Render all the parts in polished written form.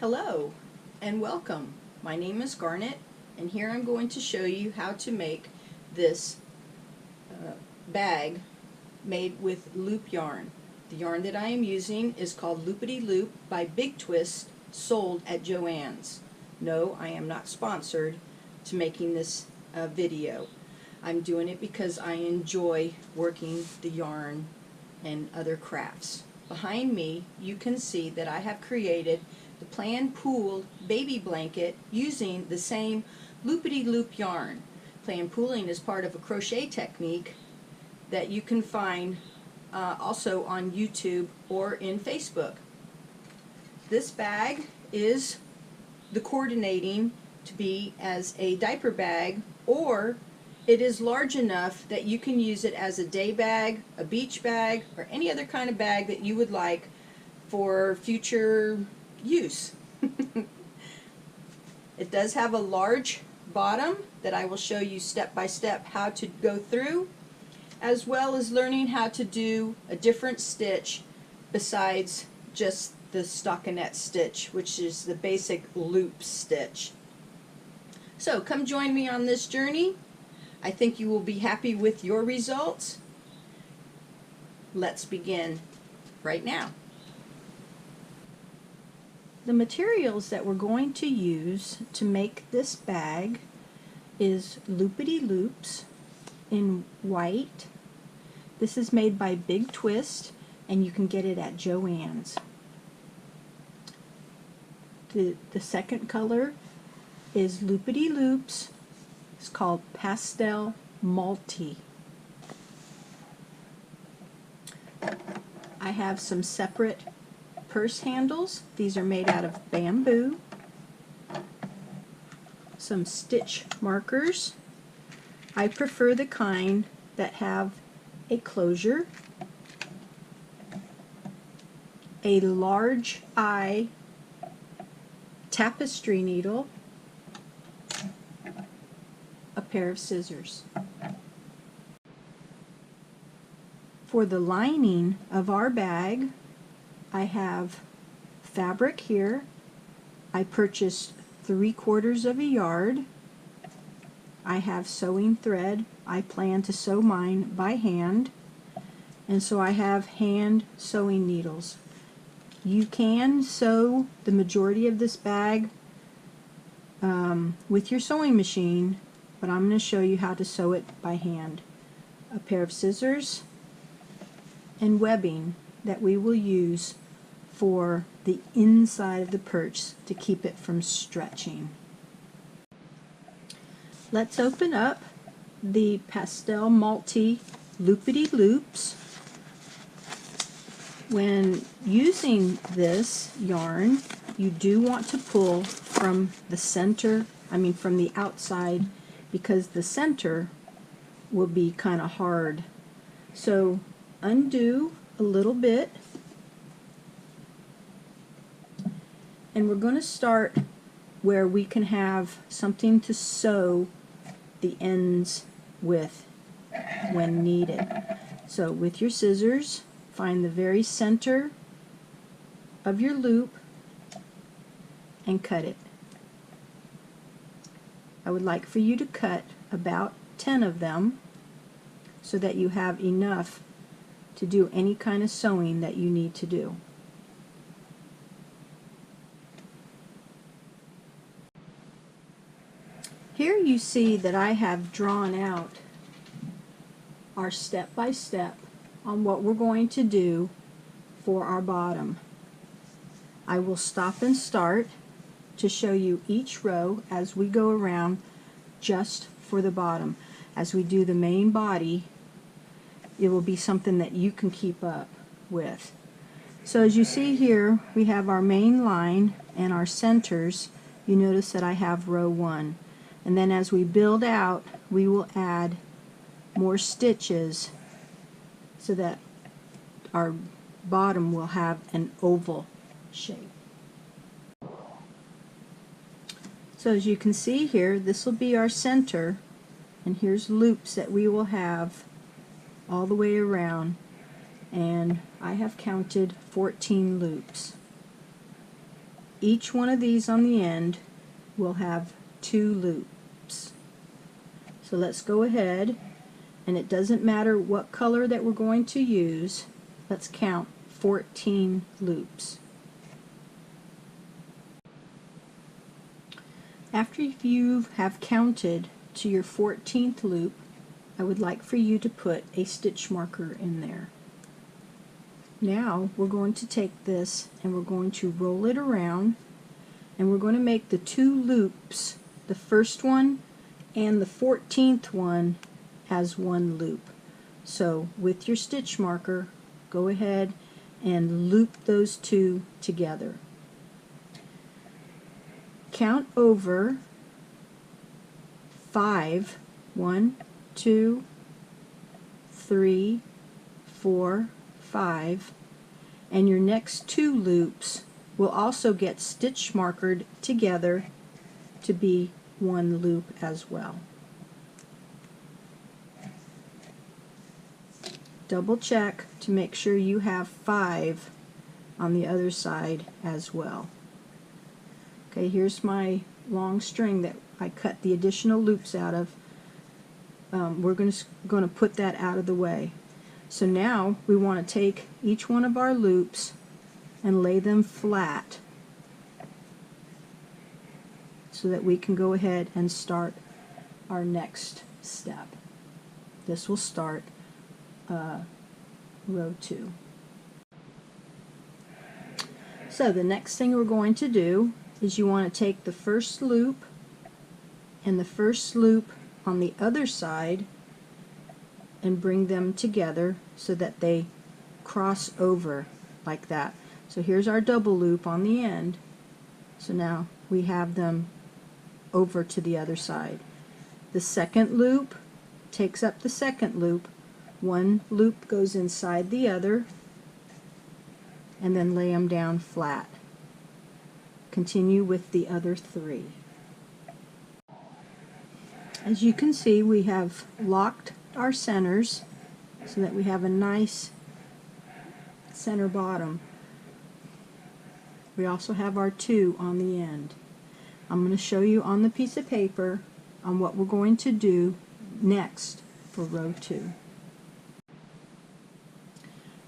Hello and welcome. My name is Garnet, and here I'm going to show you how to make this bag made with loop yarn. The yarn that I am using is called Loopity Loop by Big Twist, sold at Joann's. No, I am not sponsored to making this video. I'm doing it because I enjoy working the yarn and other crafts. Behind me you can see that I have created the Plan Pooled baby blanket using the same Loopity Loop yarn. Plan pooling is part of a crochet technique that you can find also on YouTube or in Facebook. This bag is the coordinating to be as a diaper bag, or it is large enough that you can use it as a day bag, a beach bag, or any other kind of bag that you would like for future use. It does have a large bottom that I will show you step by step how to go through, as well as learning how to do a different stitch besides just the stockinette stitch, which is the basic loop stitch. So come join me on this journey. I think you will be happy with your results. Let's begin right now. The materials that we're going to use to make this bag is Loopity Loops in white. This is made by Big Twist, and you can get it at Joann's. The second color is Loopity Loops. It's called Pastel Multi. I have some separate purse handles. These are made out of bamboo. Some stitch markers. I prefer the kind that have a closure. A large eye tapestry needle. A pair of scissors. For the lining of our bag, I have fabric here. I purchased 3/4 of a yard. I have sewing thread. I plan to sew mine by hand, and so I have hand sewing needles. You can sew the majority of this bag with your sewing machine, but I'm going to show you how to sew it by hand. A pair of scissors and webbing that we will use for the inside of the perch to keep it from stretching. Let's open up the Pastel Multi Loopity Loops. When using this yarn, you do want to pull from the center, from the outside, because the center will be kind of hard. So undo a little bit, and we're going to start where we can have something to sew the ends with when needed. So with your scissors, find the very center of your loop and cut it. I would like for you to cut about 10 of them so that you have enough to do any kind of sewing that you need to do. Here you see that I have drawn out our step by step on what we're going to do for our bottom. I will stop and start to show you each row as we go around just for the bottom. As we do the main body, it will be something that you can keep up with. So as you see here, we have our main line and our centers. You notice that I have row 1. And then as we build out, we will add more stitches so that our bottom will have an oval shape. So as you can see here, this will be our center, and here's loops that we will have all the way around, and I have counted 14 loops. each one of these on the end will have 2 loops. So let's go ahead, and it doesn't matter what color that we're going to use. Let's count 14 loops. After you have counted to your 14th loop, I would like for you to put a stitch marker in there. Now we're going to take this and we're going to roll it around, and we're going to make the 2 loops, the first one and the 14th one, as 1 loop. So with your stitch marker, go ahead and loop those 2 together. Count over 5. 1, 2, 3, 4, 5, and your next 2 loops will also get stitch markered together to be 1 loop as well. Double check to make sure you have 5 on the other side as well. Okay, here's my long string that I cut the additional loops out of. We're going to put that out of the way. So now we want to take each one of our loops and lay them flat so that we can go ahead and start our next step. This will start row 2. So the next thing we're going to do is you want to take the first loop and the first loop on the other side and bring them together so that they cross over like that. So here's our double loop on the end. So now we have them over to the other side. The second loop takes up the second loop. One loop goes inside the other, and then lay them down flat. Continue with the other 3. As you can see, we have locked our centers so that we have a nice center bottom. We also have our 2 on the end. I'm going to show you on the piece of paper on what we're going to do next for row 2.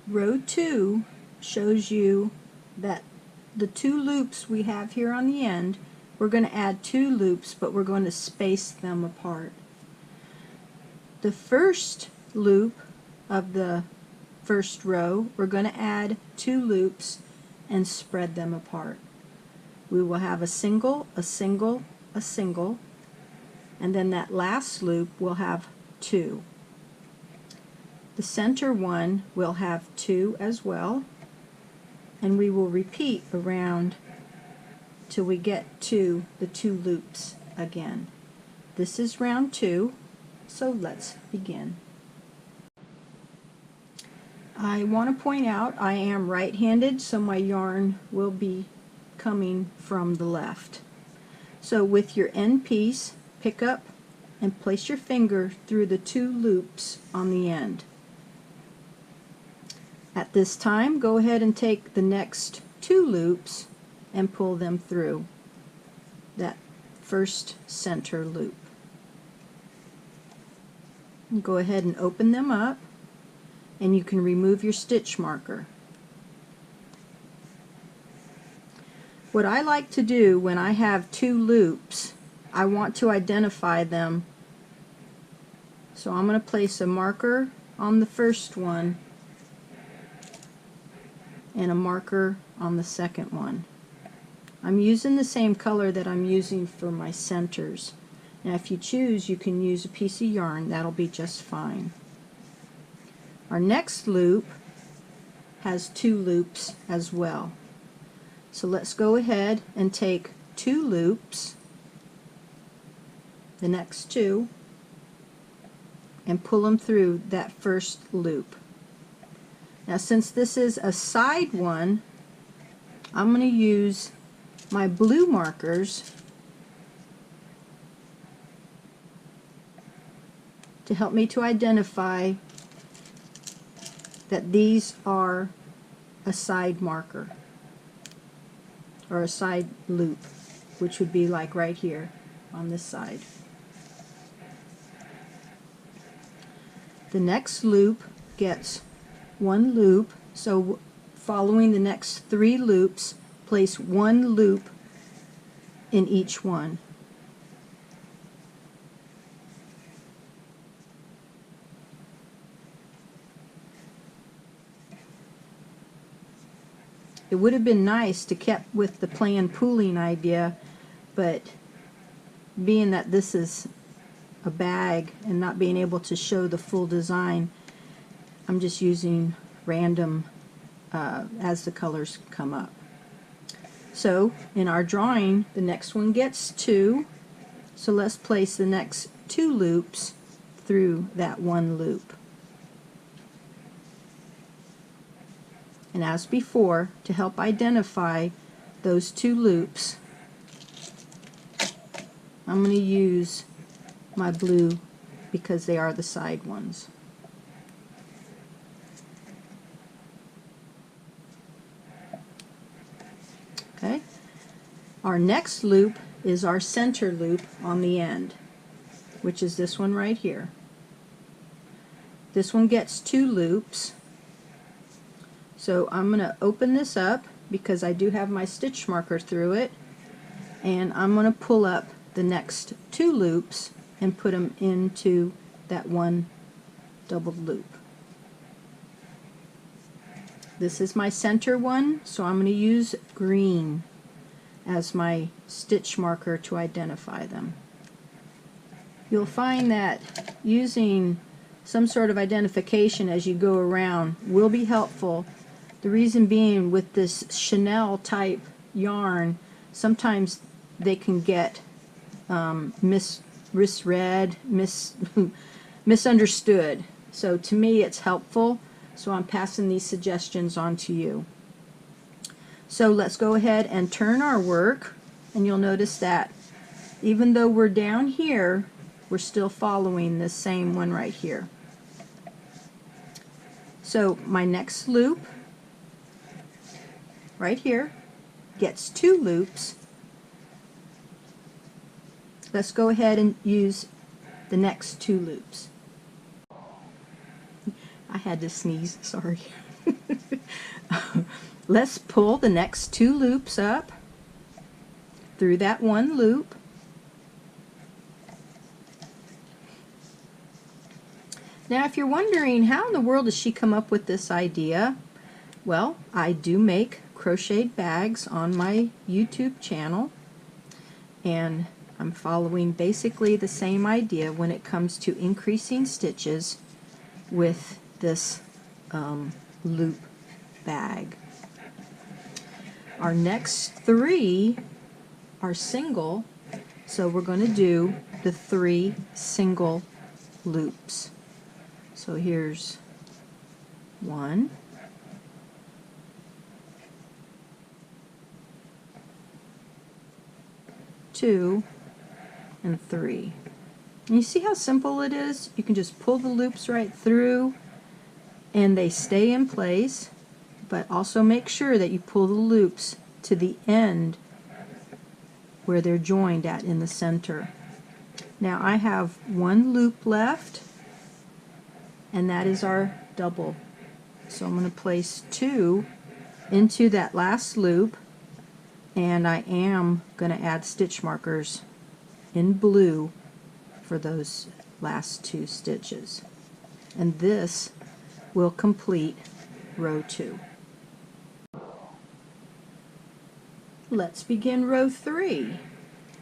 Row 2 shows you that the 2 loops we have here on the end, we're going to add 2 loops, but we're going to space them apart. The first loop of the first row, we're going to add 2 loops and spread them apart. We will have a single, a single, a single, and then that last loop will have 2. The center one will have 2 as well, and we will repeat around till we get to the 2 loops again. This is round 2, so let's begin. I want to point out I am right-handed, so my yarn will be coming from the left. So with your end piece, pick up and place your finger through the 2 loops on the end. At this time, go ahead and take the next 2 loops and pull them through that first center loop. And go ahead and open them up, and you can remove your stitch marker. What I like to do when I have 2 loops, I want to identify them. So I'm going to place a marker on the first one and a marker on the second one. I'm using the same color that I'm using for my centers. Now if you choose, you can use a piece of yarn. That'll be just fine. Our next loop has 2 loops as well. So let's go ahead and take 2 loops, the next 2, and pull them through that first loop. Now since this is a side one, I'm going to use my blue markers to help me to identify that these are a side marker. or a side loop, which would be like right here on this side. The next loop gets one loop, so following the next 3 loops, place 1 loop in each one. It would have been nice to kept with the planned pooling idea, but being that this is a bag and not being able to show the full design, I'm just using random as the colors come up. So in our drawing, the next one gets 2, so let's place the next 2 loops through that 1 loop. And as before, to help identify those 2 loops, I'm going to use my blue because they are the side ones. Okay. Our next loop is our center loop on the end, which is this one right here. This one gets 2 loops. So I'm going to open this up because I do have my stitch marker through it, and I'm going to pull up the next 2 loops and put them into that 1 doubled loop. This is my center one, so I'm going to use green as my stitch marker to identify them. You'll find that using some sort of identification as you go around will be helpful. The reason being, with this Chanel type yarn, sometimes they can get misread, misunderstood. So to me it's helpful, so I'm passing these suggestions on to you. So let's go ahead and turn our work, and you'll notice that even though we're down here, we're still following this same one right here. So my next loop right here gets 2 loops. Let's go ahead and use the next 2 loops. I had to sneeze, sorry. Let's pull the next 2 loops up through that 1 loop. Now if you're wondering how in the world does she come up with this idea, well, I do make crocheted bags on my YouTube channel, and I'm following basically the same idea when it comes to increasing stitches with this loop bag. Our next 3 are single, so we're going to do the 3 single loops. So here's 1, 2, and 3. And you see how simple it is? You can just pull the loops right through and they stay in place, but also make sure that you pull the loops to the end where they're joined at in the center. Now I have 1 loop left, and that is our double. So I'm going to place 2 into that last loop, and I am going to add stitch markers in blue for those last 2 stitches. And this will complete row 2. Let's begin row 3.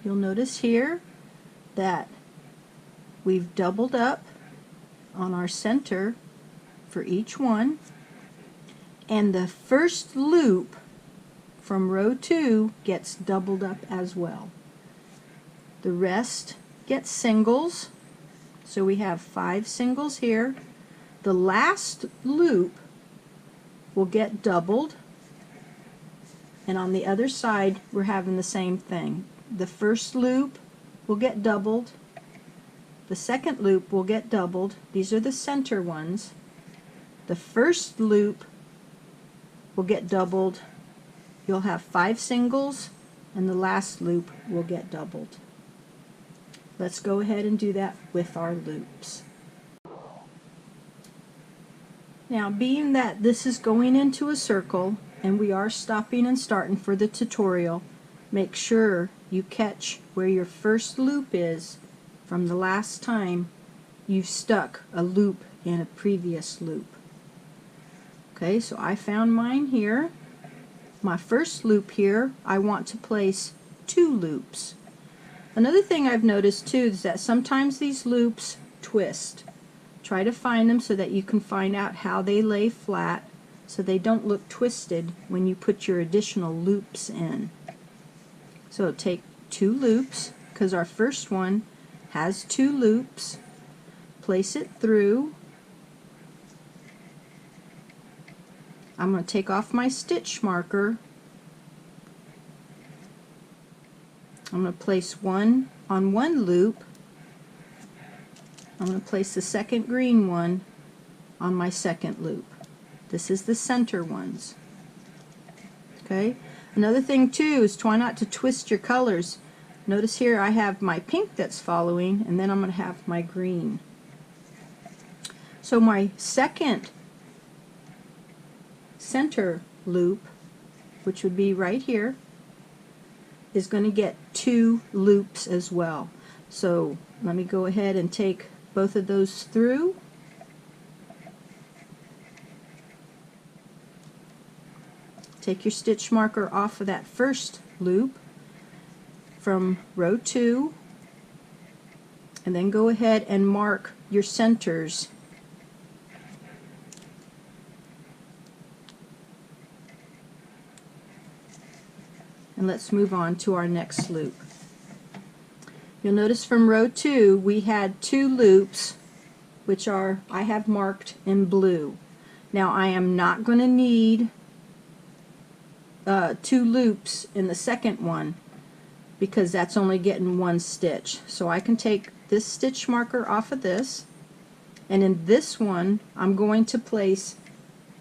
You'll notice here that we've doubled up on our center for each one, and the first loop from row 2 gets doubled up as well. The rest get singles, so we have 5 singles here. The last loop will get doubled, and on the other side we're having the same thing. The first loop will get doubled, the second loop will get doubled. These are the center ones. The first loop will get doubled, you'll have 5 singles, and the last loop will get doubled. Let's go ahead and do that with our loops. Now, being that this is going into a circle and we are stopping and starting for the tutorial, make sure you catch where your first loop is from the last time you've stuck a loop in a previous loop. Okay, so I found mine here. My first loop here, I want to place 2 loops. Another thing I've noticed too is that sometimes these loops twist. Try to find them so that you can find out how they lay flat so they don't look twisted when you put your additional loops in. So take 2 loops, because our first one has 2 loops. Place it through. I'm going to take off my stitch marker. I'm going to place one on one loop. I'm going to place the second green one on my second loop. This is the center ones. Okay. Another thing too is try not to twist your colors. Notice here I have my pink that's following, and then I'm going to have my green. So my second center loop, which would be right here, is going to get 2 loops as well. So let me go ahead and take both of those through. Take your stitch marker off of that first loop from row 2, and then go ahead and mark your centers. And let's move on to our next loop. You'll notice from row 2 we had 2 loops, which are I have marked in blue. Now I am not going to need 2 loops in the second one because that's only getting 1 stitch. So I can take this stitch marker off of this, and in this one I'm going to place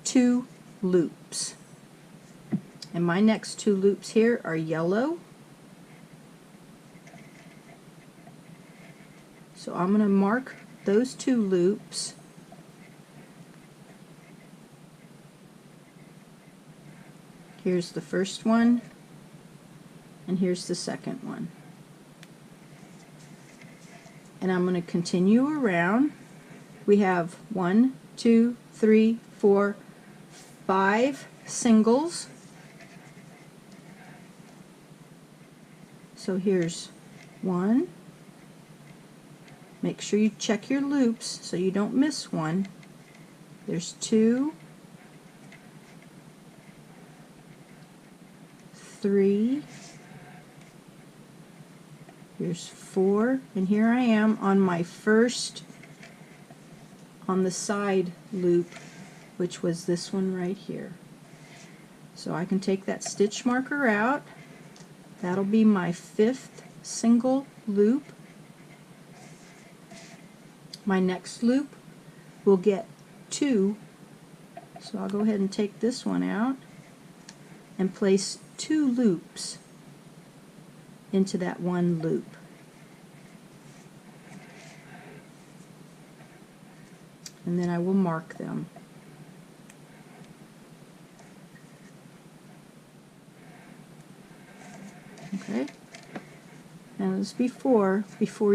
2 loops. And my next 2 loops here are yellow. So I'm going to mark those 2 loops. Here's the first one, and here's the second one. And I'm going to continue around. We have 1, 2, 3, 4, 5 singles. So here's 1. Make sure you check your loops so you don't miss one. There's 2, 3, here's 4, and here I am on my first, on the side loop, which was this one right here. So I can take that stitch marker out. That'll be my 5th single loop. My next loop will get 2, so I'll go ahead and take this one out and place 2 loops into that 1 loop. And then I will mark them. Okay. And as before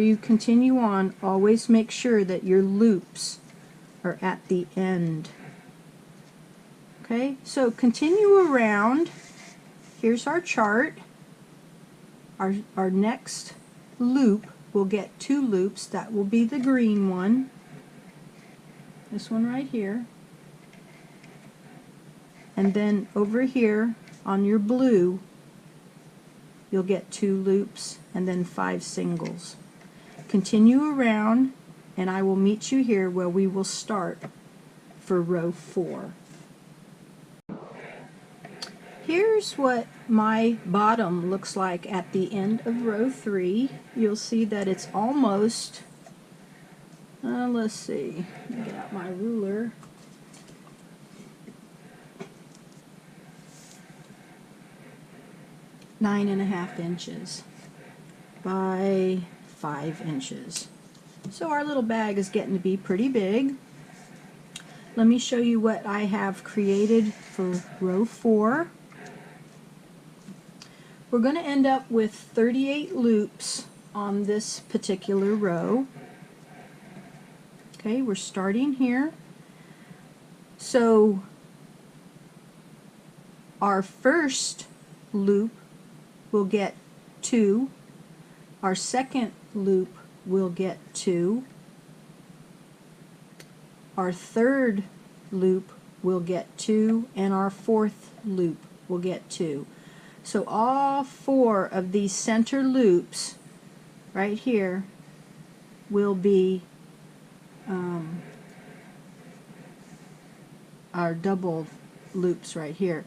you continue on, always make sure that your loops are at the end. Okay, so continue around. Here's our chart. Our next loop will get 2 loops. That will be the green one. This one right here. And then over here on your blue, you'll get 2 loops and then 5 singles. Continue around, and I will meet you here where we will start for row 4. Here's what my bottom looks like at the end of row 3. You'll see that it's almost, let's see, let me get out my ruler. 9.5 inches by 5 inches. So our little bag is getting to be pretty big. Let me show you what I have created for row 4. We're going to end up with 38 loops on this particular row. Okay, we're starting here. So our first loop will get 2. Our second loop will get 2. Our third loop will get 2, and our fourth loop will get 2. So all 4 of these center loops right here will be our double loops right here.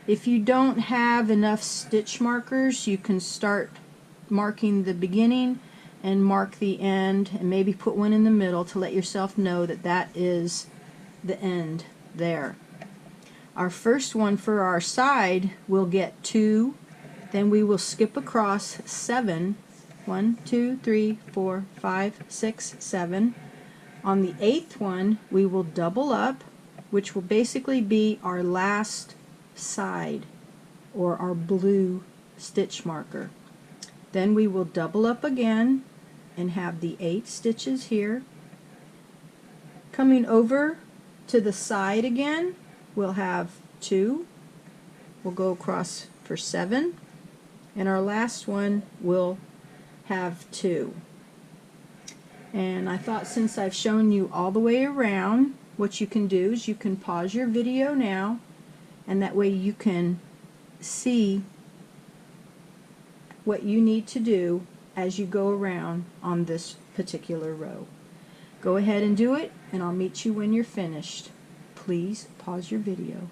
If you don't have enough stitch markers, you can start marking the beginning and mark the end, and maybe put one in the middle to let yourself know that that is the end there. Our first one for our side will get 2, then we will skip across 7. 1, 2, 3, 4, 5, 6, 7. On the 8th one, we will double up, which will basically be our last side, or our blue stitch marker. Then we will double up again and have the 8 stitches here. Coming over to the side again, we'll have 2. We'll go across for 7, and our last one will have 2. And I thought, since I've shown you all the way around, what you can do is you can pause your video now, and that way you can see what you need to do as you go around on this particular row. Go ahead and do it, and I'll meet you when you're finished. Please pause your video.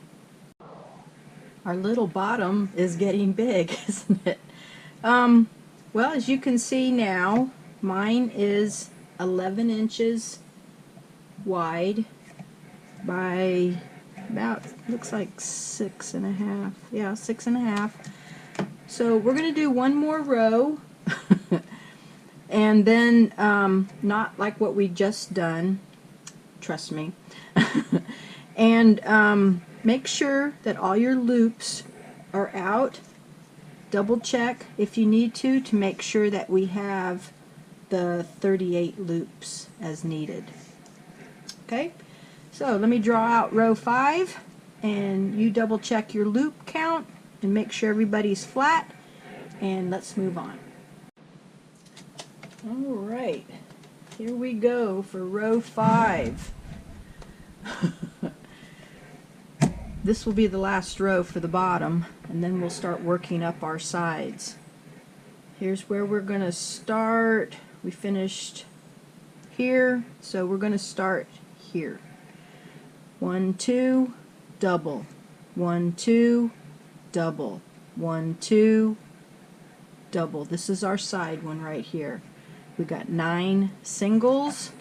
Our little bottom is getting big, isn't it? Well, as you can see now, mine is 11 inches wide by about, looks like 6.5. Yeah, 6.5. So we're going to do one more row, and then not like what we just done, trust me. And make sure that all your loops are out. Double check if you need to make sure that we have the 38 loops as needed. Okay, so let me draw out row 5, and you double check your loop count and make sure everybody's flat, and let's move on. Alright, here we go for row 5. This will be the last row for the bottom, and then we'll start working up our sides. Here's where we're going to start. We finished here, so we're going to start here. 1, 2, double. 1, 2, double. 1, 2, double. This is our side one right here. We got 9 singles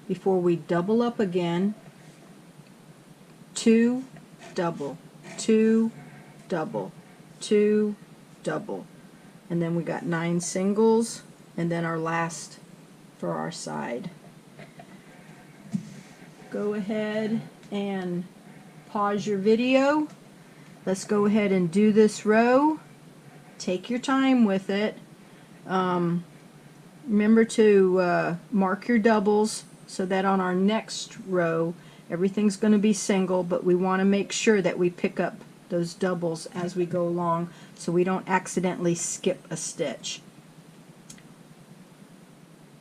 before we double up again. 2, double, 2, double, 2, double, and then we got 9 singles, and then our last for our side. Go ahead and pause your video. Let's go ahead and do this row. Take your time with it. Remember to mark your doubles so that on our next row everything's going to be single, but we want to make sure that we pick up those doubles as we go along so we don't accidentally skip a stitch.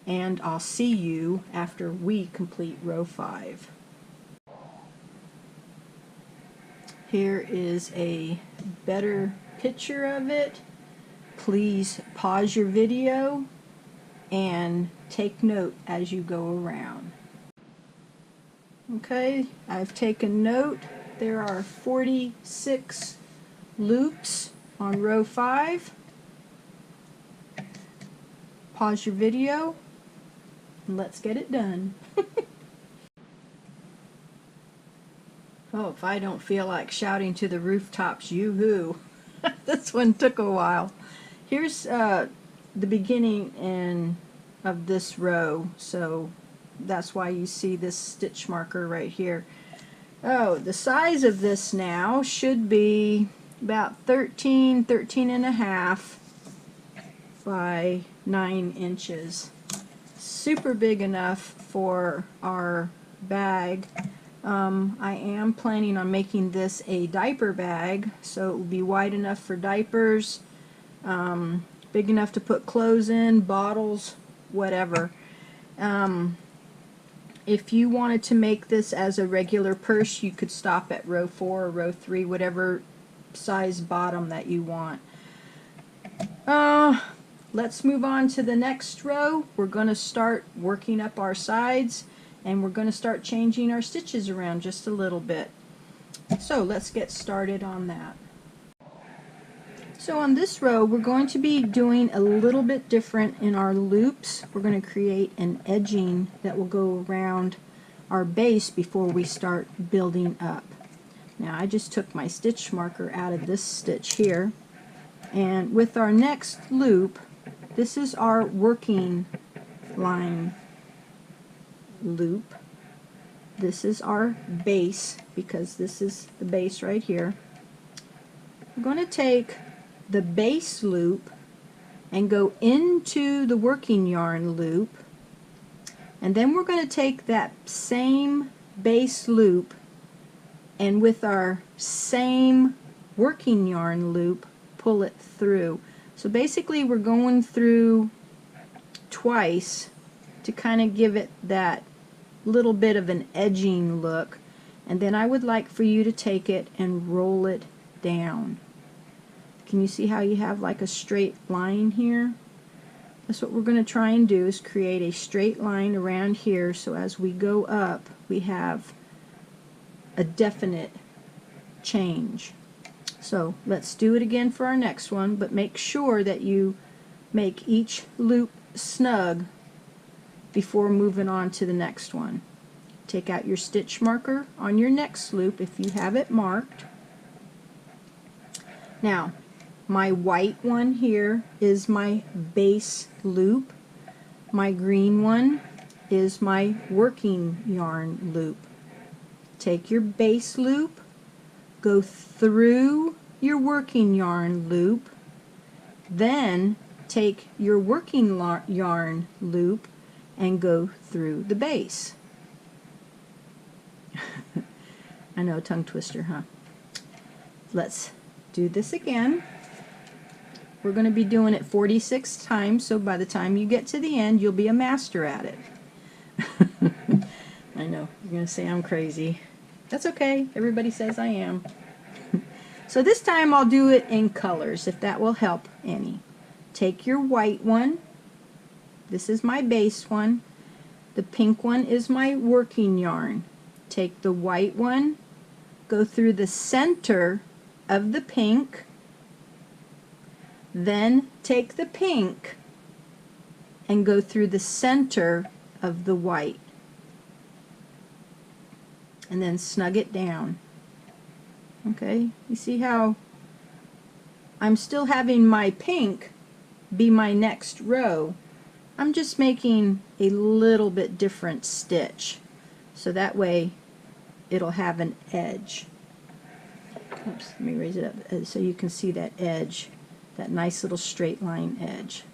And I'll see you after we complete row 5. Here is a better picture of it. Please pause your video and take note as you go around. Okay, I've taken note. There are 46 loops on row 5. Pause your video and let's get it done. Oh, if I don't feel like shouting to the rooftops, yoo-hoo. This one took a while. Here's the beginning of this row, so that's why you see this stitch marker right here. Oh, the size of this now should be about 13 and a half by 9 inches. Super big enough for our bag. I am planning on making this a diaper bag, so it will be wide enough for diapers, big enough to put clothes in, bottles, whatever. If you wanted to make this as a regular purse, you could stop at row 4 or row 3, whatever size bottom that you want. Let's move on to the next row. We're going to start working up our sides, and we're going to start changing our stitches around just a little bit. So let's get started on that. So on this row, we're going to be doing a little bit different in our loops. We're going to create an edging that will go around our base before we start building up. Now I just took my stitch marker out of this stitch here, and with our next loop, this is our working line loop. This is our base, because this is the base right here. We're going to take the base loop and go into the working yarn loop, and then we're going to take that same base loop and with our same working yarn loop pull it through. So basically we're going through twice to kind of give it that little bit of an edging look, and then I would like for you to take it and roll it down. Can you see how you have like a straight line here? That's what we're going to try and do, is create a straight line around here, so as we go up we have a definite change. So let's do it again for our next one, but make sure that you make each loop snug before moving on to the next one. Take out your stitch marker on your next loop if you have it marked. Now my white one here is my base loop. My green one is my working yarn loop. Take your base loop, go through your working yarn loop, then take your working yarn loop and go through the base. I know, tongue twister, huh? Let's do this again. We're going to be doing it 46 times, so by the time you get to the end, you'll be a master at it. I know, you're going to say I'm crazy. That's okay, everybody says I am. So this time I'll do it in colors, if that will help any. Take your white one. This is my base one. The pink one is my working yarn. Take the white one, go through the center of the pink, then take the pink and go through the center of the white, and then snug it down. Okay, you see how I'm still having my pink be my next row. I'm just making a little bit different stitch, so that way it'll have an edge. Oops, let me raise it up so you can see that edge, that nice little straight line edge.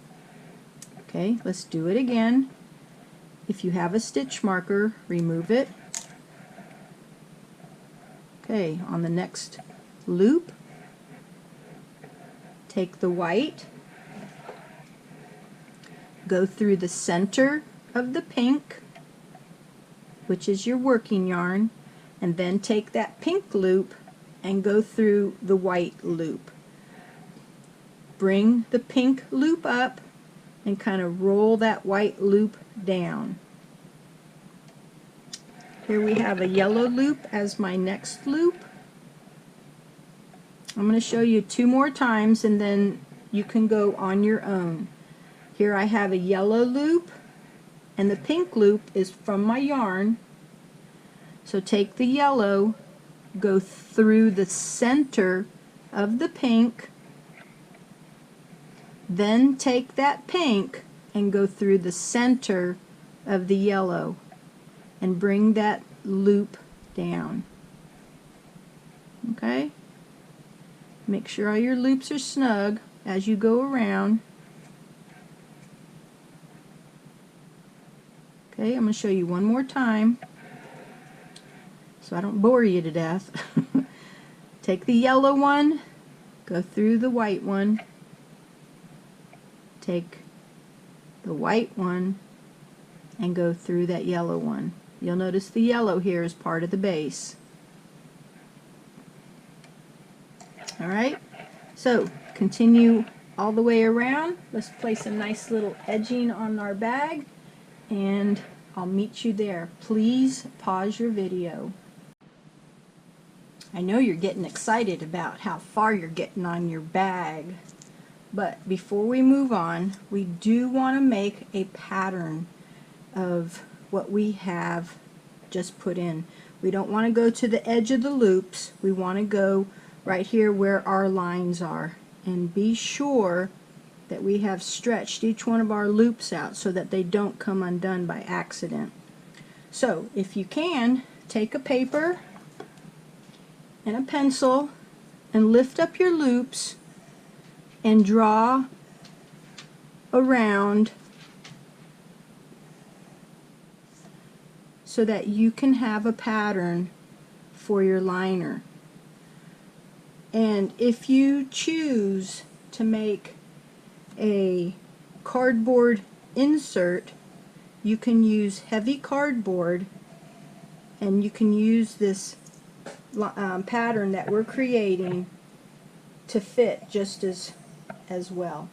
Okay, let's do it again. If you have a stitch marker, remove it. Okay, on the next loop, take the white, go through the center of the pink, which is your working yarn, and then take that pink loop and go through the white loop. Bring the pink loop up and kind of roll that white loop down. Here we have a yellow loop as my next loop. I'm going to show you 2 more times and then you can go on your own. Here I have a yellow loop, and the pink loop is from my yarn. So take the yellow, go through the center of the pink, Then take that pink and go through the center of the yellow and bring that loop down. Okay? Make sure all your loops are snug as you go around. Okay, I'm going to show you one more time so I don't bore you to death. Take the yellow one, go through the white one, take the white one, and go through that yellow one. You'll notice the yellow here is part of the base. Alright, so continue all the way around. Let's place a nice little edging on our bag, and I'll meet you there. Please pause your video. I know you're getting excited about how far you're getting on your bag, but before we move on, we do want to make a pattern of what we have just put in. We don't want to go to the edge of the loops. We want to go right here where our lines are, and be sure that we have stretched each one of our loops out so that they don't come undone by accident. So if you can, take a paper and a pencil and lift up your loops and draw around so that you can have a pattern for your liner. And if you choose to make a cardboard insert, you can use heavy cardboard, and you can use this pattern that we're creating to fit just as well.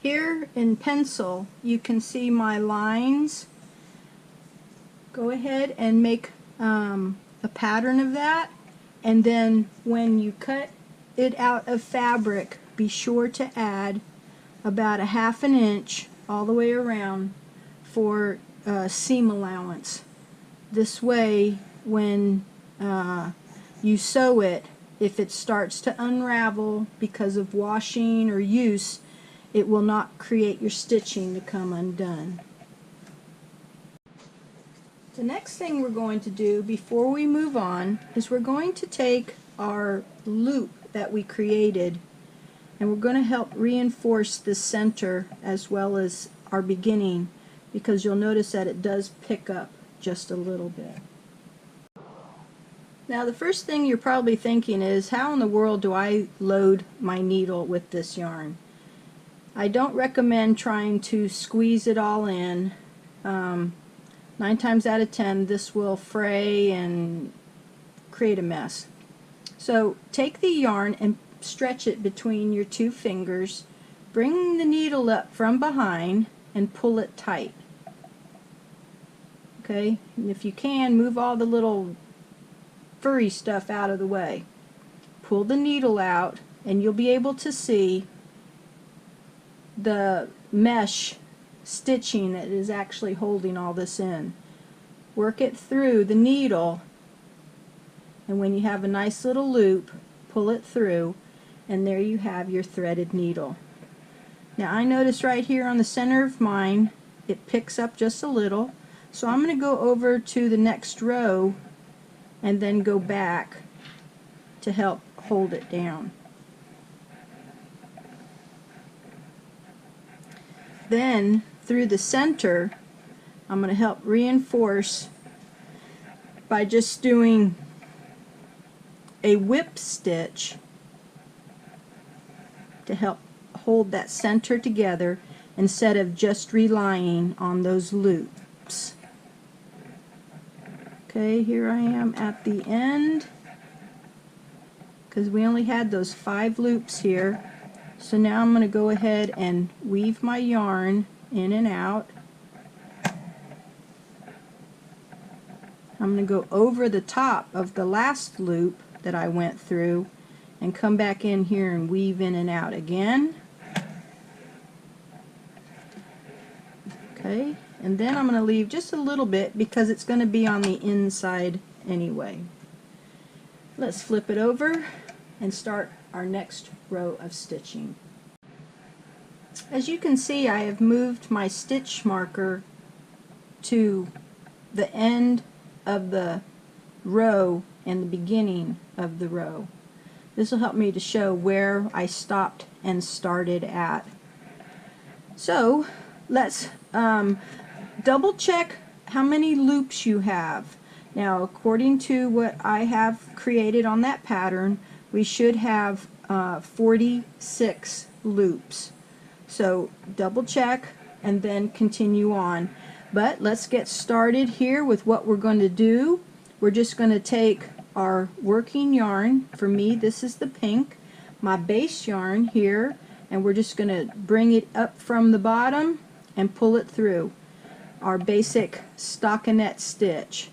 Here in pencil you can see my lines. Go ahead and make a pattern of that, and then when you cut it out of fabric, be sure to add about 1/2 inch all the way around for seam allowance. This way, when you sew it, if it starts to unravel because of washing or use, it will not create your stitching to come undone. The next thing we're going to do before we move on is we're going to take our loop that we created, and we're going to help reinforce the center as well as our beginning, because you'll notice that it does pick up just a little bit. Now the first thing you're probably thinking is, how in the world do I load my needle with this yarn? I don't recommend trying to squeeze it all in. 9 times out of 10 this will fray and create a mess. So take the yarn and stretch it between your 2 fingers, bring the needle up from behind and pull it tight. Okay, and if you can, move all the little furry stuff out of the way. Pull the needle out and you'll be able to see the mesh stitching that is actually holding all this in. Work it through the needle, and when you have a nice little loop, pull it through, and there you have your threaded needle. Now I notice right here on the center of mine it picks up just a little, so I'm going to go over to the next row and then go back to help hold it down. Then through the center I'm going to help reinforce by just doing a whip stitch to help hold that center together instead of just relying on those loops. Okay, here I am at the end, because we only had those 5 loops here. So now I'm going to go ahead and weave my yarn in and out. I'm going to go over the top of the last loop that I went through and come back in here and weave in and out again. Okay, and then I'm going to leave just a little bit because it's going to be on the inside anyway. Let's flip it over and start our next row of stitching. As you can see, I have moved my stitch marker to the end of the row and the beginning of the row. This will help me to show where I stopped and started at. So let's double check how many loops you have. Now, according to what I have created on that pattern, we should have 46 loops. So double check and then continue on. But let's get started here with what we're going to do. We're just going to take our working yarn. For me, this is the pink, my base yarn here, and we're just going to bring it up from the bottom and pull it through our basic stockinette stitch.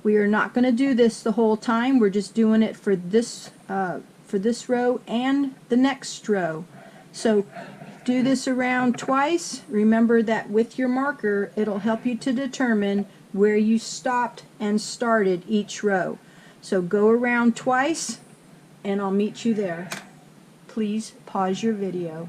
We are not going to do this the whole time. We're just doing it for this row and the next row. So do this around twice. Remember that with your marker, it'll help you to determine where you stopped and started each row. So go around twice and I'll meet you there. Please pause your video.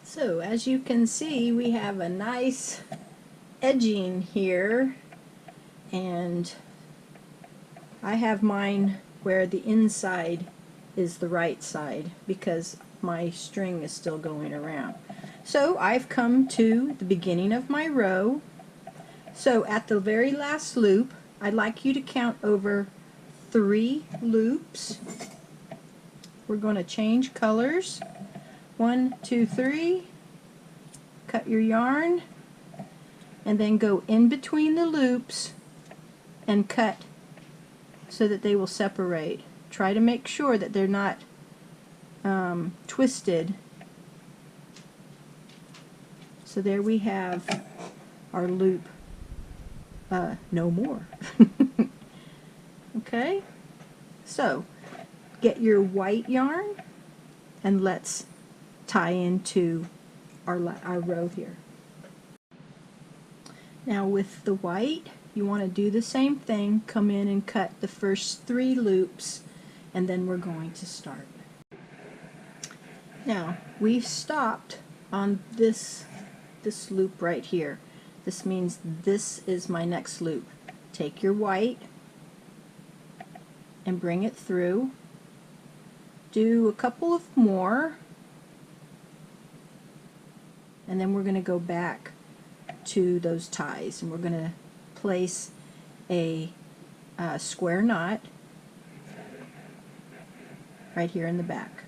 So as you can see, we have a nice edging here, and I have mine where the inside is the right side because my string is still going around. So I've come to the beginning of my row. So at the very last loop, I'd like you to count over 3 loops. We're going to change colors. 1, 2, 3. Cut your yarn and then go in between the loops and cut so that they will separate. Try to make sure that they're not twisted. So there we have our loop. No more. Okay, so get your white yarn and let's tie into our row here. Now with the white, you want to do the same thing. Come in and cut the first 3 loops, and then we're going to start. Now we've stopped on this loop right here. This means this is my next loop. Take your white and bring it through. Do a couple of more, and then we're going to go back to those ties, and we're going to place a square knot right here in the back.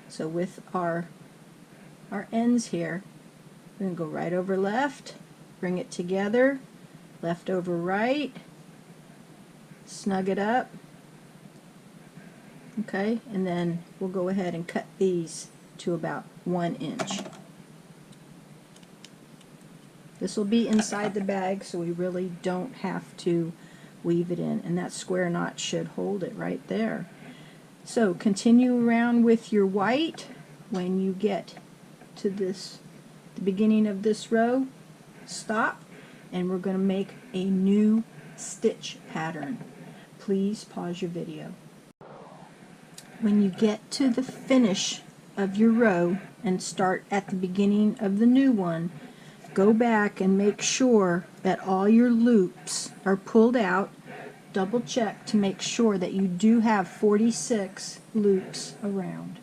So with our ends here, we're going to go right over left, bring it together, left over right, snug it up. Okay, and then we'll go ahead and cut these to about 1 inch. This will be inside the bag, so we really don't have to weave it in, and that square knot should hold it right there. So continue around with your white. When you get to the beginning of this row, stop, and we're going to make a new stitch pattern. Please pause your video. When you get to the finish of your row and start at the beginning of the new one, go back and make sure that all your loops are pulled out. Double check to make sure that you do have 46 loops around.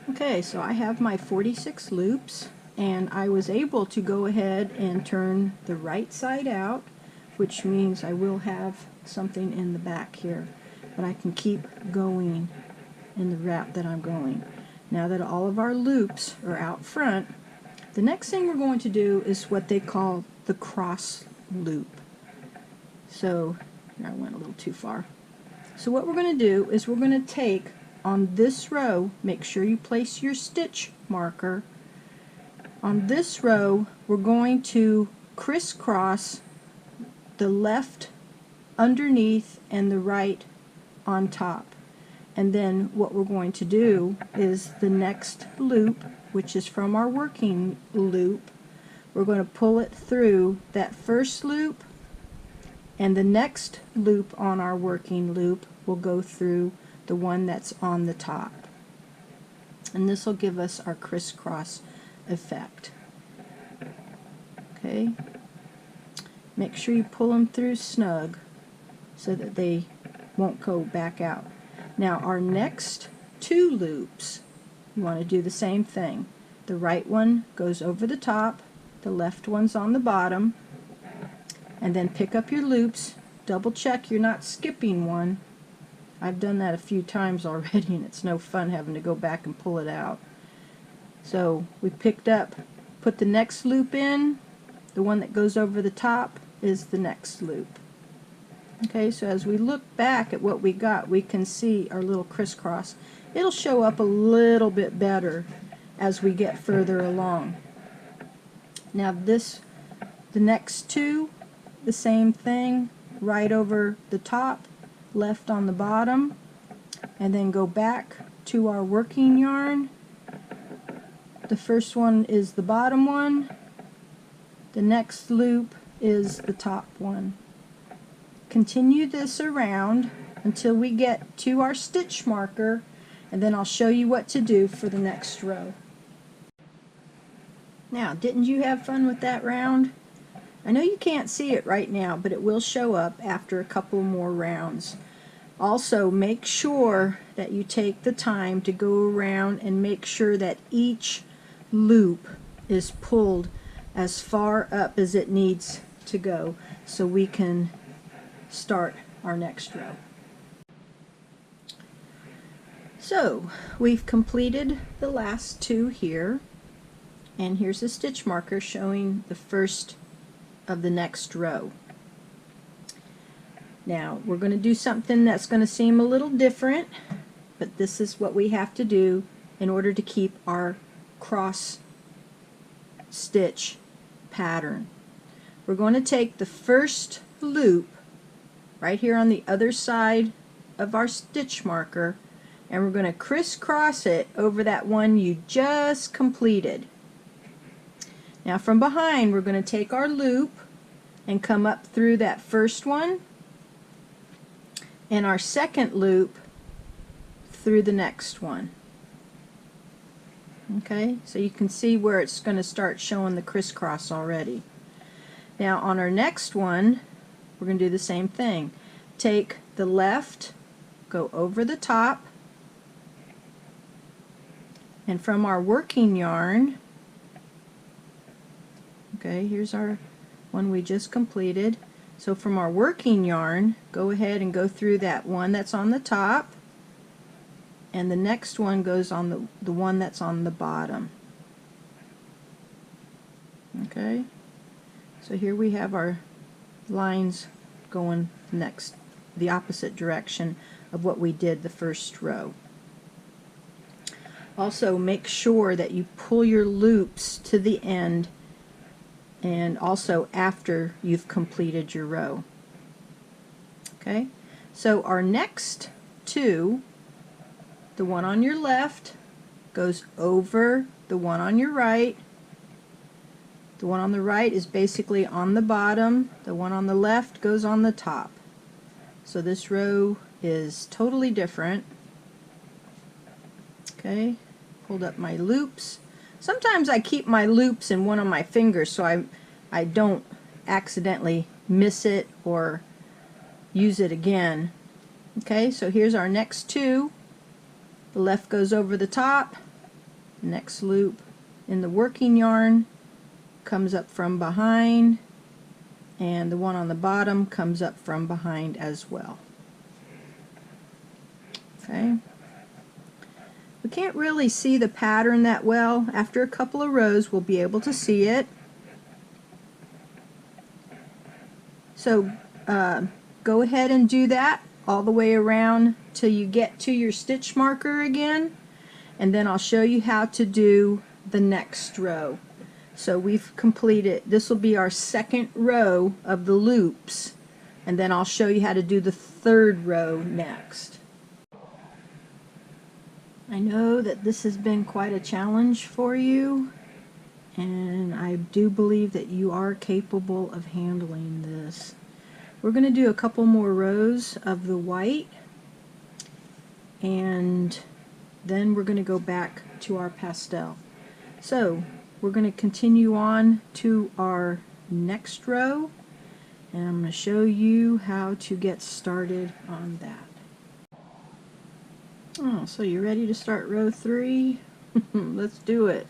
Okay, so I have my 46 loops, and I was able to go ahead and turn the right side out, which means I will have something in the back here, but I can keep going in the route that I'm going. Now that all of our loops are out front, the next thing we're going to do is what they call the cross loop. So, I went a little too far. So what we're going to do is we're going to take on this row, make sure you place your stitch marker. On this row, we're going to crisscross the left underneath and the right on top. And then what we're going to do is the next loop, which is from our working loop, we're going to pull it through that first loop, and the next loop on our working loop will go through the one that's on the top. And this will give us our crisscross effect. Okay? Make sure you pull them through snug so that they won't go back out. Now our next two loops, you want to do the same thing. The right one goes over the top, the left one's on the bottom, and then pick up your loops. Double check you're not skipping one. I've done that a few times already, and it's no fun having to go back and pull it out. So we picked up, put the next loop in, the one that goes over the top is the next loop. Okay, so as we look back at what we got, we can see our little crisscross. It'll show up a little bit better as we get further along. Now the next two, the same thing, right over the top, left on the bottom, and then go back to our working yarn. The first one is the bottom one, the next loop is the top one. Continue this around until we get to our stitch marker, and then I'll show you what to do for the next row. Now, didn't you have fun with that round? I know you can't see it right now, but it will show up after a couple more rounds. Also, make sure that you take the time to go around and make sure that each loop is pulled as far up as it needs to go so we can start our next row. So, we've completed the last two here, and here's a stitch marker showing the first of the next row. Now we're going to do something that's going to seem a little different, but this is what we have to do in order to keep our cross stitch pattern. We're going to take the first loop right here on the other side of our stitch marker, and we're going to crisscross it over that one you just completed. Now from behind, we're going to take our loop and come up through that first one and our second loop through the next one. Okay, so you can see where it's going to start showing the crisscross already. Now on our next one, we're going to do the same thing. Take the left, go over the top, and from our working yarn, okay, here's our one we just completed. So from our working yarn, go ahead and go through that one that's on the top, and the next one goes on the one that's on the bottom. Okay, so here we have our lines going the opposite direction of what we did the first row. Also, make sure that you pull your loops to the end, and also after you've completed your row. Okay, so our next two, the one on your left goes over the one on your right. The one on the right is basically on the bottom. The one on the left goes on the top. So this row is totally different. Okay, pulled up my loops. Sometimes I keep my loops in one of my fingers so I don't accidentally miss it or use it again. Okay, so here's our next two. The left goes over the top. The next loop in the working yarn comes up from behind, and the one on the bottom comes up from behind as well. Okay. We can't really see the pattern that well. After a couple of rows we'll be able to see it. So go ahead and do that all the way around till you get to your stitch marker again, and then I'll show you how to do the next row. So we've completed, this will be our second row of the loops, and then I'll show you how to do the third row next. I know that this has been quite a challenge for you, and I do believe that you are capable of handling this. We're going to do a couple more rows of the white, and then we're going to go back to our pastel. So we're going to continue on to our next row, and I'm going to show you how to get started on that. Oh, so you're ready to start row 3? Let's do it.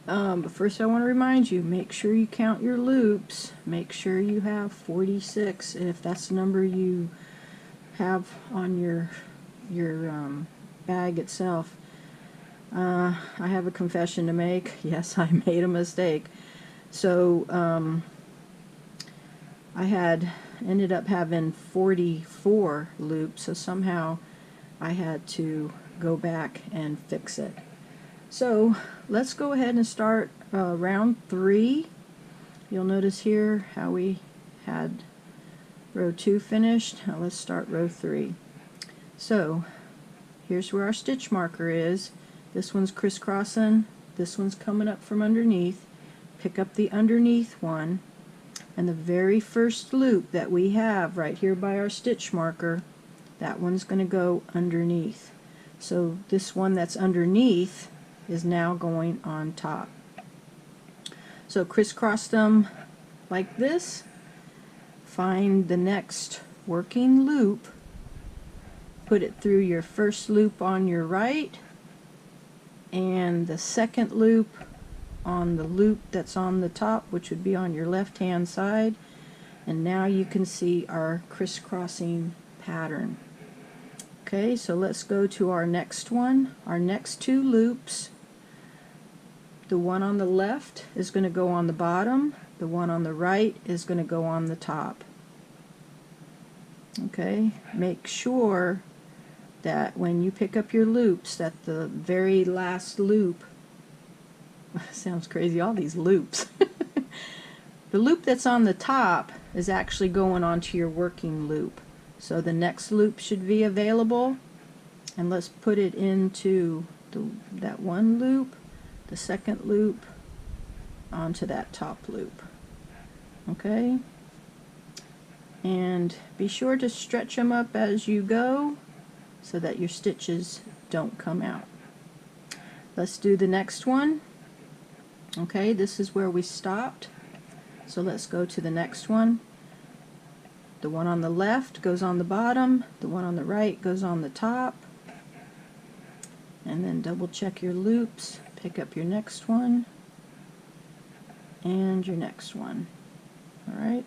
But first I want to remind you, make sure you count your loops. Make sure you have 46 if that's the number you have on your bag itself. I have a confession to make. Yes, I made a mistake. So I ended up having 44 loops, so somehow I had to go back and fix it. So let's go ahead and start round 3. You'll notice here how we had row 2 finished. Now let's start row 3. So here's where our stitch marker is. This one's crisscrossing, this one's coming up from underneath. Pick up the underneath one, and the very first loop that we have right here by our stitch marker, that one's going to go underneath. So this one that's underneath is now going on top. So crisscross them like this, find the next working loop, put it through your first loop on your right, and the second loop on the loop that's on the top, which would be on your left hand side, and now you can see our crisscrossing pattern. Okay, so let's go to our next one. Our next 2 loops, the one on the left is going to go on the bottom, the one on the right is going to go on the top. Okay, make sure that when you pick up your loops that the very last loop, sounds crazy, all these loops, the loop that's on the top is actually going onto your working loop. So the next loop should be available, and let's put it into that one loop, the second loop onto that top loop. Okay, and be sure to stretch them up as you go so that your stitches don't come out. Let's do the next one. Okay, this is where we stopped, so let's go to the next one. The one on the left goes on the bottom, the one on the right goes on the top, and then double check your loops, pick up your next one and your next one. Alright,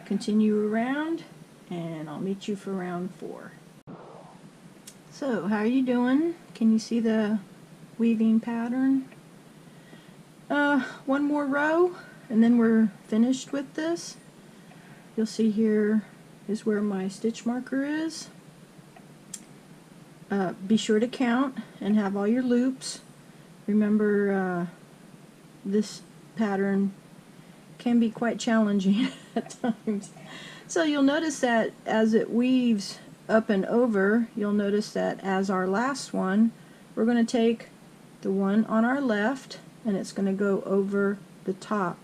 continue around and I'll meet you for round 4. So how are you doing? Can you see the weaving pattern? One more row and then we're finished with this. You'll see here is where my stitch marker is. Be sure to count and have all your loops. Remember, this pattern can be quite challenging at times. So you'll notice that as it weaves up and over, you'll notice that as our last one, we're going to take the one on our left and it's going to go over the top.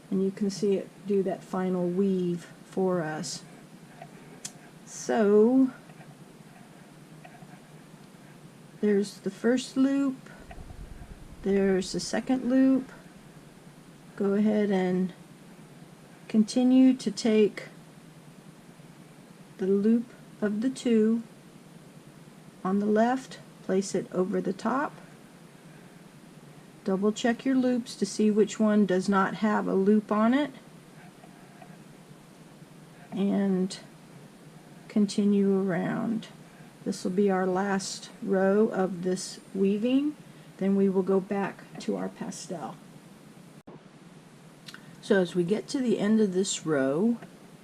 And you can see it do that final weave for us. there's the first loop, there's the second loop. Go ahead and continue to take the loop of the 2 on the left, place it over the top. Double check your loops to see which one does not have a loop on it, and continue around. This will be our last row of this weaving. Then we will go back to our pastel. So as we get to the end of this row,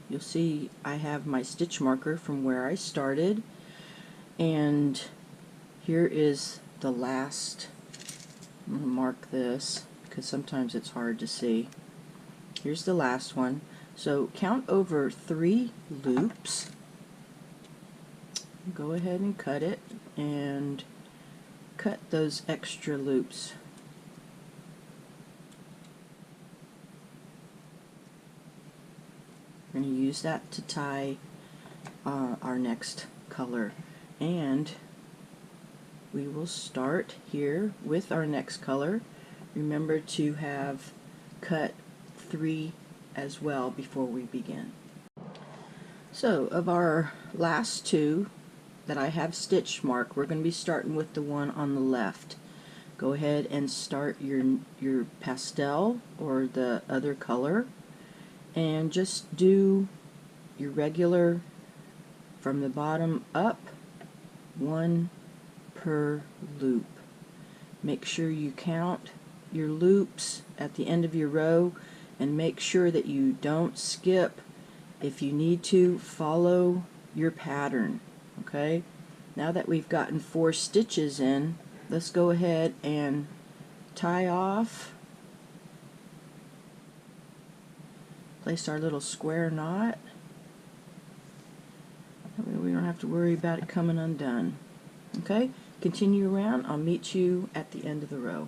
you'll see I have my stitch marker from where I started, and here is the last. I'm going to mark this because sometimes it's hard to see. Here's the last one. So count over 3 loops. Go ahead and cut it, and cut those extra loops. We're going to use that to tie our next color, and we will start here with our next color. Remember to have cut 3 as well before we begin. So of our last 2 that I have stitch marked, we're going to be starting with the one on the left. Go ahead and start your pastel or the other color, and just do your regular from the bottom up, 1 per loop. Make sure you count your loops at the end of your row, and make sure that you don't skip. If you need to, follow your pattern. Okay, now that we've gotten 4 stitches in, let's go ahead and tie off, place our little square knot. That way we don't have to worry about it coming undone. Okay, continue around. I'll meet you at the end of the row.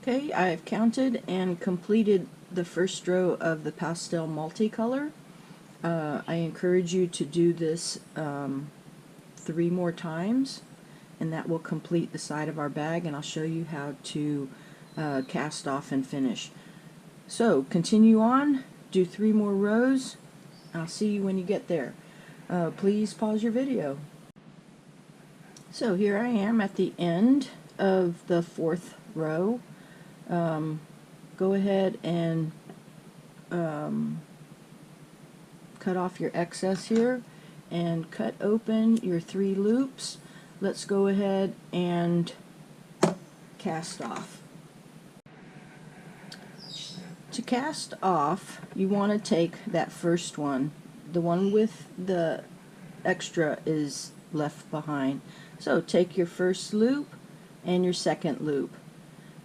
Okay, I've counted and completed the first row of the pastel multicolor. I encourage you to do this 3 more times, and that will complete the side of our bag, and I'll show you how to cast off and finish. So continue on, do 3 more rows. I'll see you when you get there. Please pause your video. So here I am at the end of the 4th row. Go ahead and cut off your excess here and cut open your 3 loops. Let's go ahead and cast off. To cast off, you want to take that first one. The one with the extra is left behind. So take your first loop and your second loop.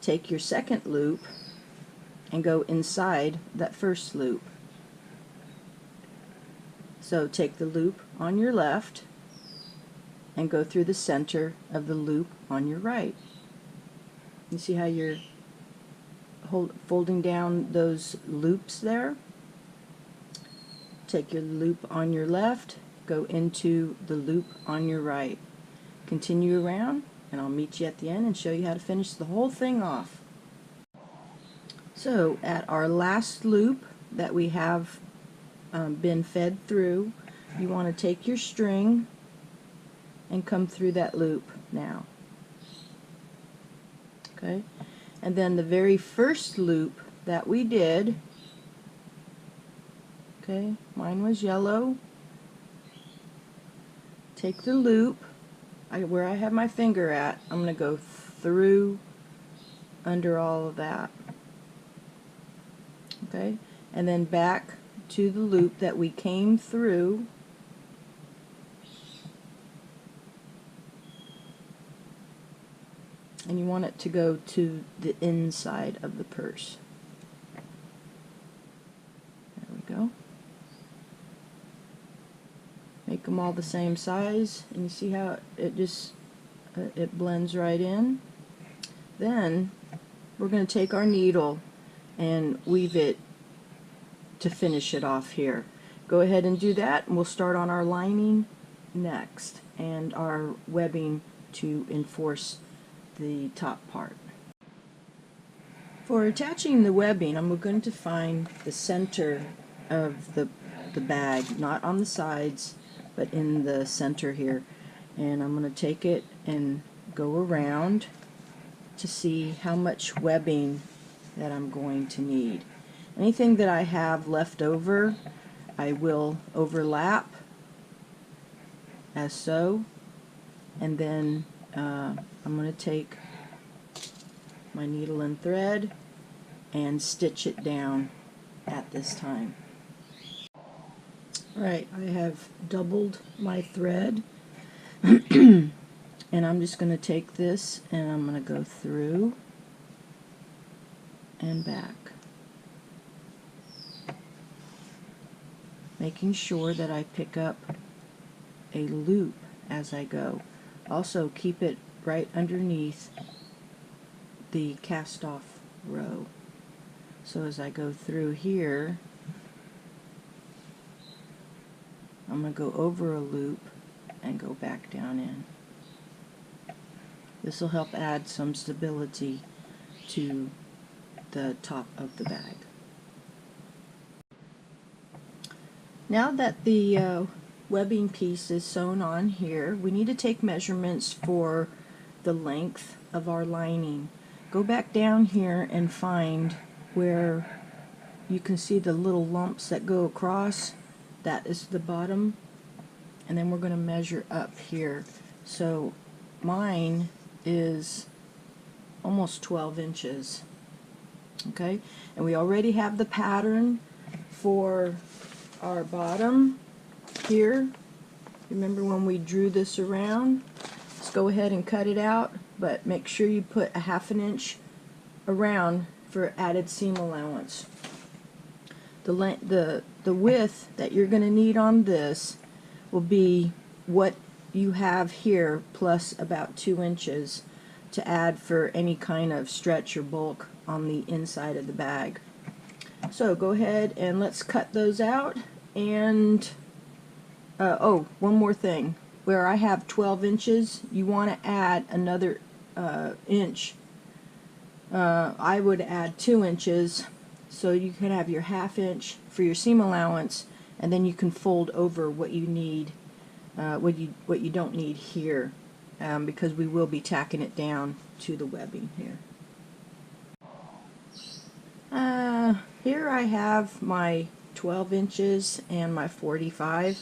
Take your second loop and go inside that first loop. So take the loop on your left and go through the center of the loop on your right. You see how you're folding down those loops there? Take your loop on your left, go into the loop on your right. Continue around, and I'll meet you at the end and show you how to finish the whole thing off. So at our last loop that we have been fed through, you want to take your string and come through that loop now. Okay, and then the very first loop that we did, okay, mine was yellow. Take the loop where I have my finger at, I'm going to go through under all of that. Okay, and then back to the loop that we came through, and you want it to go to the inside of the purse. There we go. Make them all the same size, and you see how it just it blends right in. Then we're going to take our needle and weave it to finish it off here. Go ahead and do that, and we'll start on our lining next. and our webbing to enforce the top part. For attaching the webbing, I'm going to find the center of the bag, not on the sides, but in the center here. And I'm going to take it and go around to see how much webbing that I'm going to need. Anything that I have left over, I will overlap as so, and then I'm going to take my needle and thread and stitch it down at this time. Alright, I have doubled my thread and I'm just going to take this and I'm going to go through and back, making sure that I pick up a loop as I go. Also keep it right underneath the cast off row. So as I go through here, I'm going to go over a loop and go back down in. This will help add some stability to the top of the bag. Now that the webbing piece is sewn on here, we need to take measurements for the length of our lining. Go back down here and find where you can see the little lumps that go across. That is the bottom, and then we're going to measure up here. So mine is almost 12 inches. Okay, and we already have the pattern for our bottom here. Remember when we drew this around? Let's go ahead and cut it out, but make sure you put a 1/2 inch around for added seam allowance. The width that you're going to need on this will be what you have here plus about 2 inches to add for any kind of stretch or bulk on the inside of the bag. So go ahead and let's cut those out. And oh, one more thing, where I have 12 inches, you want to add another inch. I would add 2 inches, so you can have your 1/2 inch for your seam allowance, and then you can fold over what you need, what you don't need here, because we will be tacking it down to the webbing here. Here I have my 12 inches and my 45,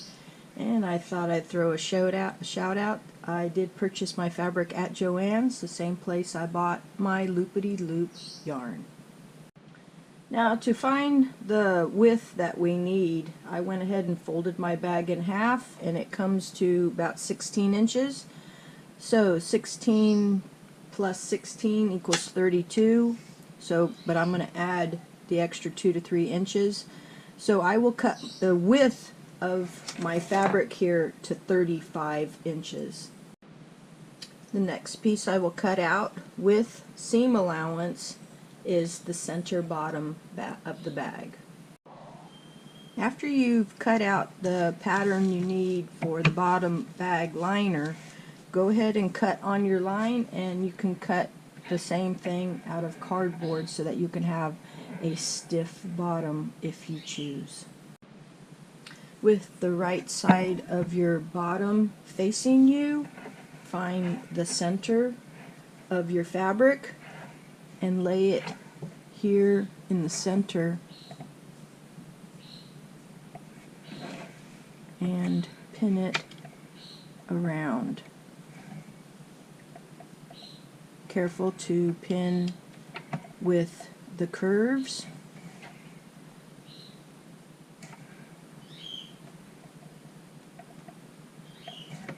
and I thought I'd throw a shout out. I did purchase my fabric at Joann's, the same place I bought my Loopity Loops yarn. Now to find the width that we need, I went ahead and folded my bag in half, and it comes to about 16 inches. So 16 plus 16 equals 32. So, but I'm going to add the extra 2 to 3 inches. So I will cut the width of my fabric here to 35 inches. The next piece I will cut out with seam allowance is the center bottom of the bag. After you've cut out the pattern you need for the bottom bag liner, go ahead and cut on your line, and you can cut the same thing out of cardboard so that you can have a stiff bottom if you choose. With the right side of your bottom facing you, find the center of your fabric and lay it here in the center and pin it around. Careful to pin with the curves.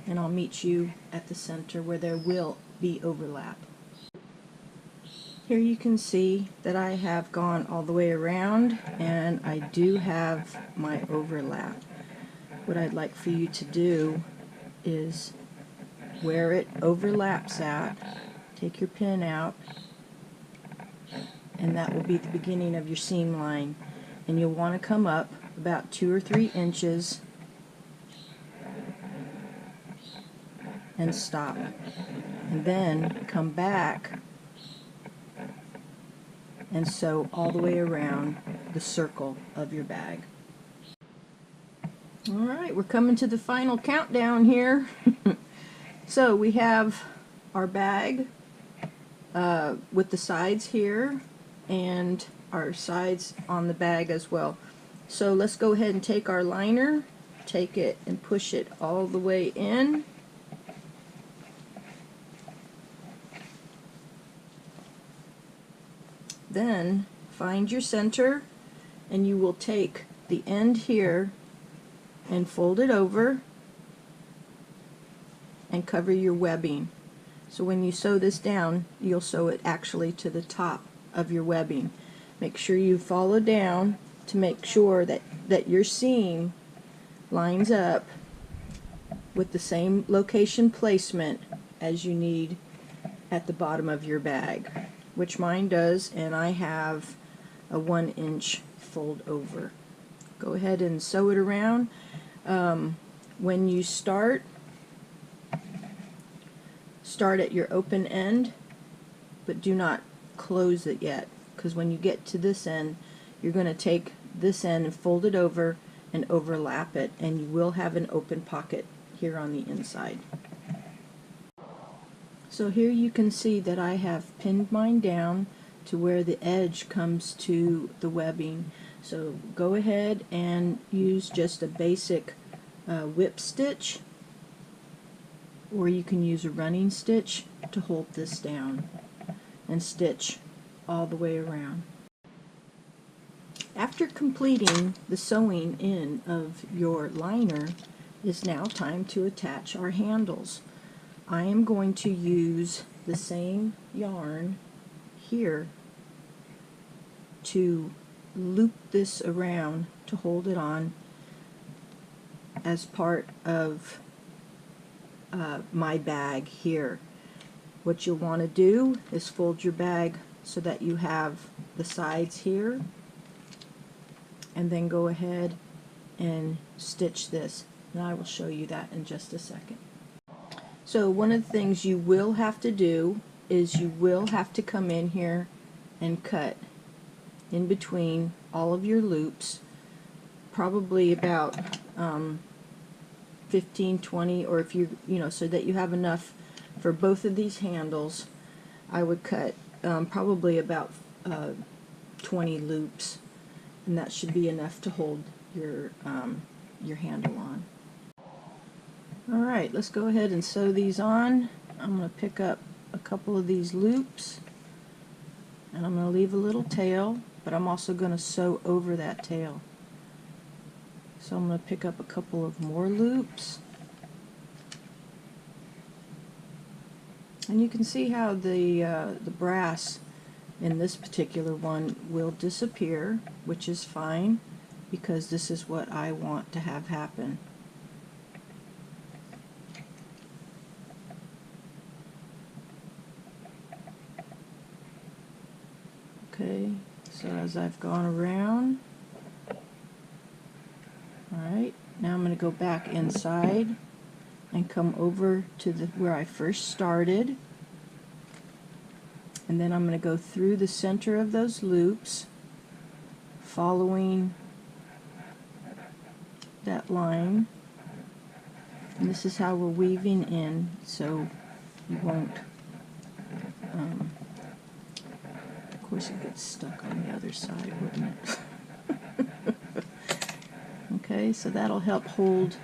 And I'll meet you at the center where there will be overlap. Here you can see that I have gone all the way around, and I do have my overlap. What I'd like for you to do is where it overlaps at, take your pin out, and that will be the beginning of your seam line. And you'll want to come up about 2 or 3 inches and stop. And then come back and sew all the way around the circle of your bag. Alright, we're coming to the final countdown here. So we have our bag with the sides here and our sides on the bag as well. So let's go ahead and take our liner, take it and push it all the way in. Then find your center, and you will take the end here and fold it over and cover your webbing. So when you sew this down, you'll sew it actually to the top of your webbing. Make sure you follow down to make sure that your seam lines up with the same location placement as you need at the bottom of your bag, which mine does, and I have a 1-inch fold over. Go ahead and sew it around. When you start at your open end, but do not close it yet, because when you get to this end, you're going to take this end and fold it over and overlap it, and you will have an open pocket here on the inside. So here you can see that I have pinned mine down to where the edge comes to the webbing. So go ahead and use just a basic whip stitch, or you can use a running stitch to hold this down and stitch all the way around. After completing the sewing in of your liner, it's now time to attach our handles. I am going to use the same yarn here to loop this around to hold it on as part of my bag here. What you'll want to do is fold your bag so that you have the sides here, and then go ahead and stitch this, and I will show you that in just a second. So one of the things you will have to do is you will have to come in here and cut in between all of your loops, probably about 15, 20, or if you know, so that you have enough for both of these handles. I would cut probably about 20 loops, and that should be enough to hold your handle on. Alright, let's go ahead and sew these on. I'm going to pick up a couple of these loops, and I'm going to leave a little tail, but I'm also going to sew over that tail. So I'm going to pick up a couple of more loops, and you can see how the brass in this particular one will disappear, which is fine because this is what I want to have happen. Okay, so as I've gone around, alright, now I'm going to go back inside and come over to where I first started, and then I'm going to go through the center of those loops, following that line, and this is how we're weaving in, so you won't of course it gets stuck on the other side, wouldn't it? Okay, so that'll help hold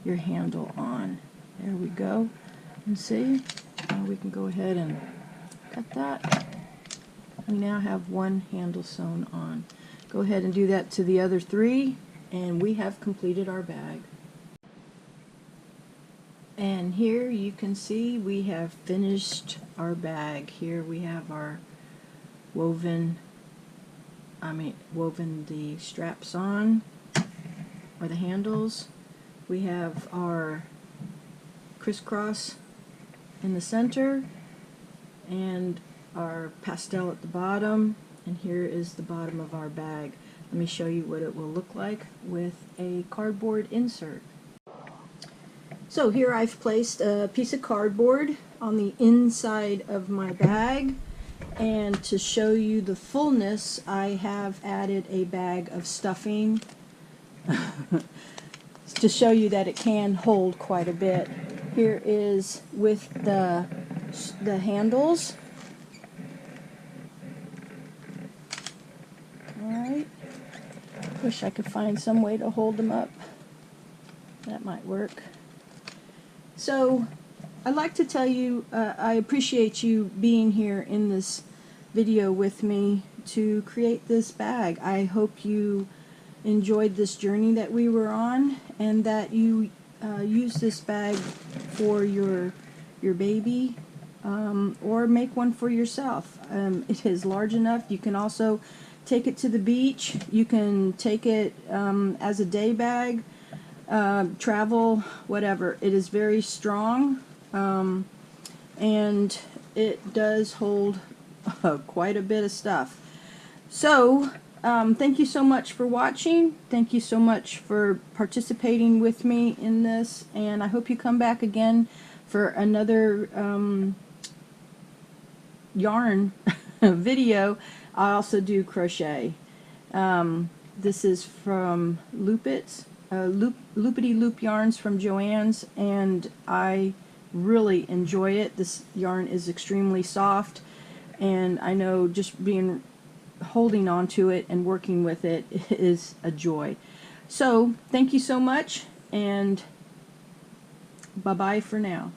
your handle on. There we go. And see, now we can go ahead and cut that. We now have one handle sewn on. Go ahead and do that to the other three, and we have completed our bag. And here you can see we have finished our bag. Here we have our woven the straps on, or the handles. We have our crisscross in the center and our pastel at the bottom, and here is the bottom of our bag. Let me show you what it will look like with a cardboard insert. So here I've placed a piece of cardboard on the inside of my bag, and to show you the fullness I have added a bag of stuffing to show you that it can hold quite a bit. Here is with the handles. Alright, wish I could find some way to hold them up. That might work. So I'd like to tell you I appreciate you being here in this video with me to create this bag. I hope you enjoyed this journey that we were on, and that you use this bag for your baby, or make one for yourself. It is large enough. You can also take it to the beach. You can take it as a day bag, travel, whatever. It is very strong, and it does hold quite a bit of stuff. So thank you so much for watching. Thank you so much for participating with me in this, and I hope you come back again for another yarn video. I also do crochet. This is from Loopity Loop yarns from Joanns, and I really enjoy it. This yarn is extremely soft, and I know just holding on to it and working with it is a joy. So thank you so much, and bye bye for now.